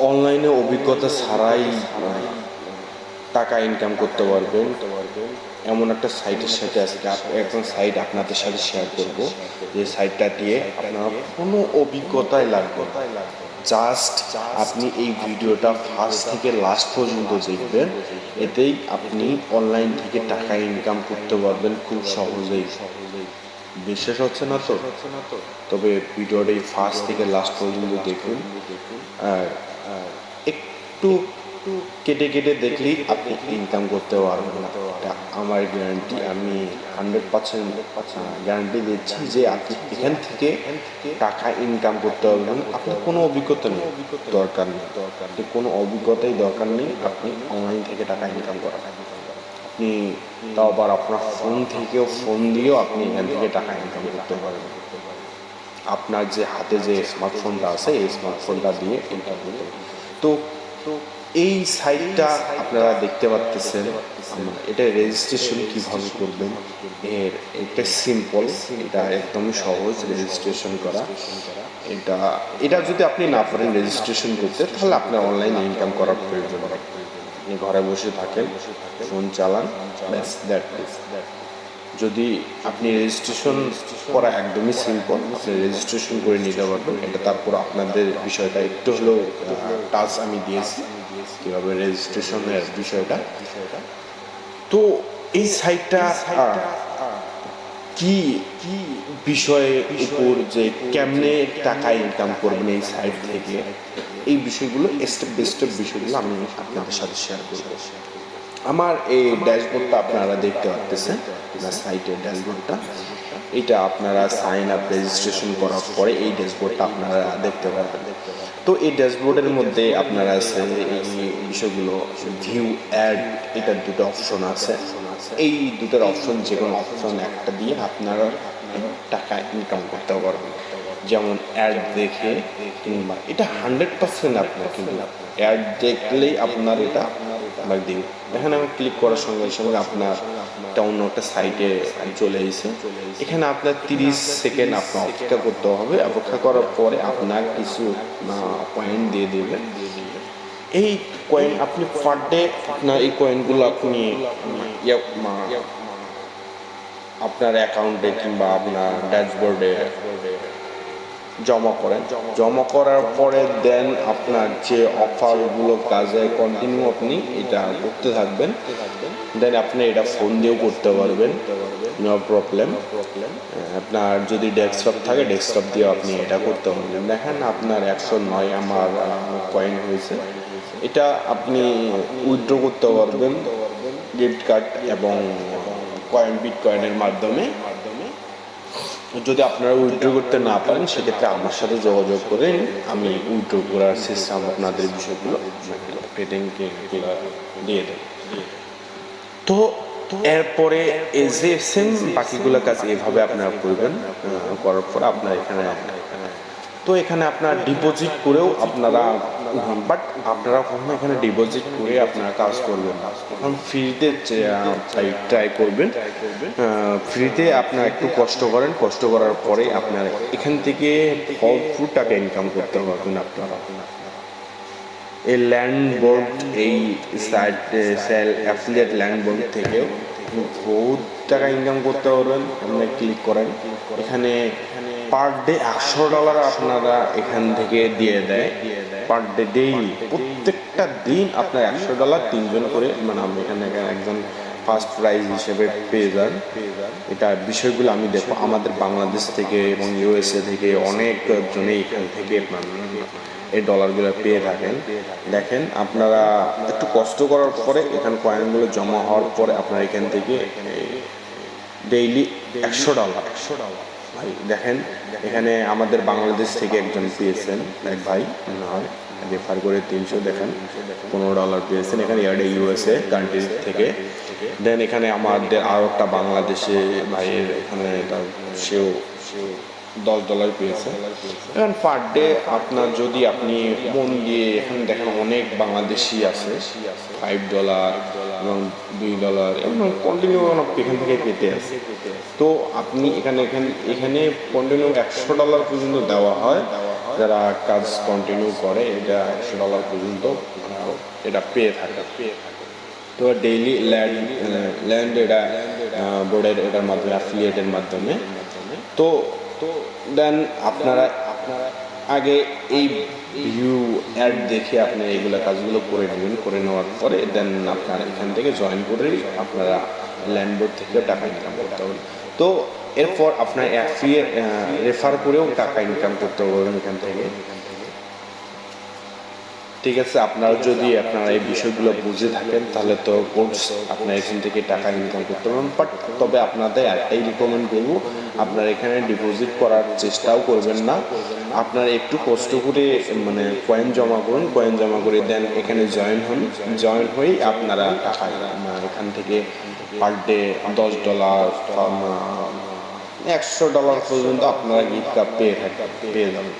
অনলাইনে অভিজ্ঞতা ছাড়াই টাকা ইনকাম করতে পারবেন এমন একটা সাইটের সাথে আজকে একজন সাইট আপনাদের সাথে শেয়ার করব, যে সাইটটা দিয়ে আপনার কোনো অভিজ্ঞতাই লাগবে না। জাস্ট আপনি এই ভিডিওটা ফার্স্ট থেকে লাস্ট পর্যন্ত দেখবেন, এতেই আপনি অনলাইন থেকে টাকা ইনকাম করতে পারবেন খুব সহজেই। বিশ্বাস হচ্ছে না তো? তবে ভিডিওটা ফার্স্ট থেকে লাস্ট পর্যন্ত দেখুন। আর একটু কেটে কেটে দেখলেই আপনি ইনকাম করতে পারবেন না, এটা আমার গ্যারান্টি। আমি 100% গ্যারান্টি দিচ্ছি যে আপনি এখান থেকে টাকা ইনকাম করতে পারবেন। আপনার কোনো অভিজ্ঞতা নেই, দরকার নেই, কোনো অভিজ্ঞতাই দরকার নেই। আপনি অনলাইন থেকে টাকা ইনকাম করা, আপনি তাও আবার আপনার ফোন দিয়েও আপনি এখান থেকে টাকা ইনকাম করতে পারবেন। আপনার যে হাতে যে স্মার্টফোনটা আছে, এই স্মার্টফোনটা দিয়ে ইনকাম করতে পারবেন। তো এই সাইটটা আপনারা দেখতে পাচ্ছেন, এটা রেজিস্ট্রেশন কিভাবে করবেন, এটা সিম্পল, এটা একদমই সহজ রেজিস্ট্রেশন করা। এটা যদি আপনি না পারেন রেজিস্ট্রেশন করতে, তাহলে আপনার অনলাইনে ইনকাম করার প্রয়োজন নেই। আপনি ঘরে বসে থাকেন, ফোন চালান, ব্যাস দ্যাট ইজ। যদি আপনি রেজিস্ট্রেশন করা একদমই সিম্পল, আপনি রেজিস্ট্রেশন করে নিতে পারবেন। এটা তারপর আপনাদের বিষয়টা একটু হলেও টাচ আমি দিয়েছি কীভাবে রেজিস্ট্রেশনের বিষয়টা। তো এই সাইটটা কি কি বিষয়ের উপর, যে কেমনে টাকা ইনকাম করবেন এই সাইট থেকে, এই বিষয়গুলো স্টেপ বাই স্টেপ বিষয়গুলো আমি আপনাদের সাথে শেয়ার করব। আমার এই ড্যাশবোর্ডটা আপনারা দেখতে পাচ্ছেন, সাইটের ড্যাশবোর্ডটা। এটা আপনারা সাইন আপ রেজিস্ট্রেশন করার পরে এই ড্যাশবোর্ডটা আপনারা দেখতে পারবেন। তো এই ড্যাশবোর্ডের মধ্যে আপনারা আছে এই বিষয়গুলো ভিউ অ্যাড, এটার দুটো অপশন আছে। এই দুটোর অপশন যে কোনো অপশন একটা দিয়ে আপনারা টাকা ইনকাম করতে পারবেন। যেমন অ্যাড দেখে, কিংবা এটা 100% আপনার, কিন্তু অ্যাড দেখলেই আপনার এটা আপনার দিন। এখানে আমি ক্লিক করার সঙ্গে সঙ্গে আপনার এটা অন্য একটা সাইটে চলে এসেছে। এখানে আপনার 30 সেকেন্ড আপনার অপেক্ষা করতে হবে। অপেক্ষা করার পরে আপনার কিছু পয়েন্ট দিয়ে দেবে। এই কয়েন আপনি পার ডে আপনার এই কয়েনগুলো আপনি আপনার অ্যাকাউন্টে কিংবা আপনার ড্যাশবোর্ডে জমা করেন। জমা করার পরে দেন আপনার যে অফারগুলো কাজে কন্টিনিউ আপনি এটা করতে থাকবেন। দেন আপনি এটা ফোন দিয়েও করতে পারবেন, নো প্রবলেম। আপনার যদি ডেস্কটপ থাকে, ডেস্কটপ দিয়েও আপনি এটা করতে পারবেন। দেখেন আপনার 109 আমার কয়েন হয়েছে। এটা আপনি উইথড্র করতে পারবেন গিফট কার্ড এবং বিটকয়েনের মাধ্যমে। যদি আপনারা উইথড্র করতে না পারেন, সেক্ষেত্রে আমার সাথে যোগাযোগ করে আমি উইথড্র করার সিস্টেম আপনাদের বিষয়গুলো দিয়ে দেব। তো এরপরে এই যে সেম বাকিগুলো কাজ এভাবে আপনারা করবেন। করার পর আপনার এখানে আপনার ডিপোজিট করেও আপনারা, বাট আপনারা কখনো এখানে ডিপোজিট করে আপনারা কাজ করবেন না। এখন ফ্রিতে ট্রাই করবেন। ফ্রিতে আপনার একটু কষ্ট করেন, কষ্ট করার পরে আপনার এখান থেকে ভরপুর টাকা ইনকাম করতে পারবেন। আপনারা এই ল্যান্ডবোর্ড, এই সাইট অ্যাফিলিয়েট ল্যান্ডবোর্ড থেকেও বহুত টাকা ইনকাম করতে পারবেন। আপনি ক্লিক করেন, এখানে পার ডে $100 আপনারা এখান থেকে দিয়ে দেয় পার ডে, ডেইলি প্রত্যেকটা দিন আপনার $100 3জন করে, মানে আমি এখানে একজন ফার্স্ট প্রাইজ হিসেবে পেয়ে যান। এটা বিষয়গুলো আমি দেখো আমাদের বাংলাদেশ থেকে এবং USA থেকে অনেকজনেই এখান থেকে এই ডলারগুলো পেয়ে থাকেন। দেখেন আপনারা একটু কষ্ট করার পরে এখানে কয়েনগুলো জমা হওয়ার পরে আপনারা এখান থেকে ডেইলি $100 ভাই। দেখেন এখানে আমাদের বাংলাদেশ থেকে একজন পেয়েছেন, এক ভাই হয় রেফার করে 300, দেখেন $15 পেয়েছেন এখানে USA কান্ট্রি থেকে। দেন এখানে আমাদের আরও একটা বাংলাদেশে ভাইয়ের এখানে সেও $10 পেয়েছে। এখন পার ডে আপনার যদি আপনি মন দিয়ে এখানে দেখেন অনেক বাংলাদেশি আছে, $5 এবং $2 এবং কন্টিনিউ এখান থেকে পেতে আছে। তো আপনি এখানে কন্টিনিউ $100 পর্যন্ত দেওয়া হয়। যারা কাজ কন্টিনিউ করে এটা $100 পর্যন্ত এটা পেয়ে থাকে। তো ডেইলি ল্যান্ড এটা বোর্ডের এটার মাধ্যমে, অ্যাফিলিয়েটের মাধ্যমে। তো দেন আপনারা আগে এই ভিউ অ্যাড দেখে আপনি এইগুলো কাজগুলো করে নেবেন। করে নেওয়ার পরে দেন আপনারা এখান থেকে জয়েন করেই আপনারা ল্যান্ডবোর্ড থেকে টাকা ইনকাম করতে পারবেন। তো এরপর আপনার রেফার করেও টাকা ইনকাম করতে পারবেন এখান থেকে। ঠিক আছে, আপনারা যদি আপনারা এই বিষয়গুলো বুঝে থাকেন তাহলে তো কোর্স আপনার এখান থেকে টাকা ইনকাম করতে পারবেন। বাট তবে আপনাদের একটাই রিকমেন্ড করবো, আপনারা এখানে ডিপোজিট করার চেষ্টাও করবেন না। আপনারা একটু কষ্ট করে মানে কয়েন জমা করুন, কয়েন জমা করে দেন এখানে জয়েন হন। জয়েন হয়েই আপনারা টাকা এখান থেকে পার ডে $10 $100 পর্যন্ত আপনারা গিফট কার্ড পেয়ে যাবেন।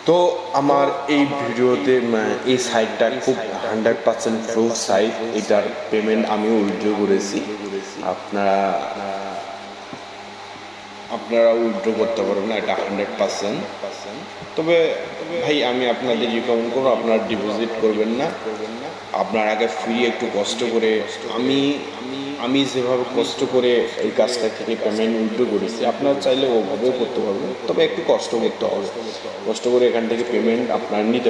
তো আমার এই ভিডিওতে এই সাইটটা খুব 100% প্রুফ সাইট। এটার পেমেন্ট আমিও উইথড্র করেছি। আপনারা উইথড্র করতে পারবেন না, এটা 100%। তবে ভাই আমি আপনাদের রিকমেন্ড করবো আপনারা ডিপোজিট করবেন না। আপনার আগে ফ্রি একটু কষ্ট করে আমি যেভাবে কষ্ট করে এই কাজটা থেকে পেমেন্ট উইথড্র করেছি, আপনারা চাইলে ওভাবেও করতে পারবেন। তবে একটু কষ্ট করতে হবে, কষ্ট করে এখান থেকে পেমেন্ট আপনারা নিতে পারবেন।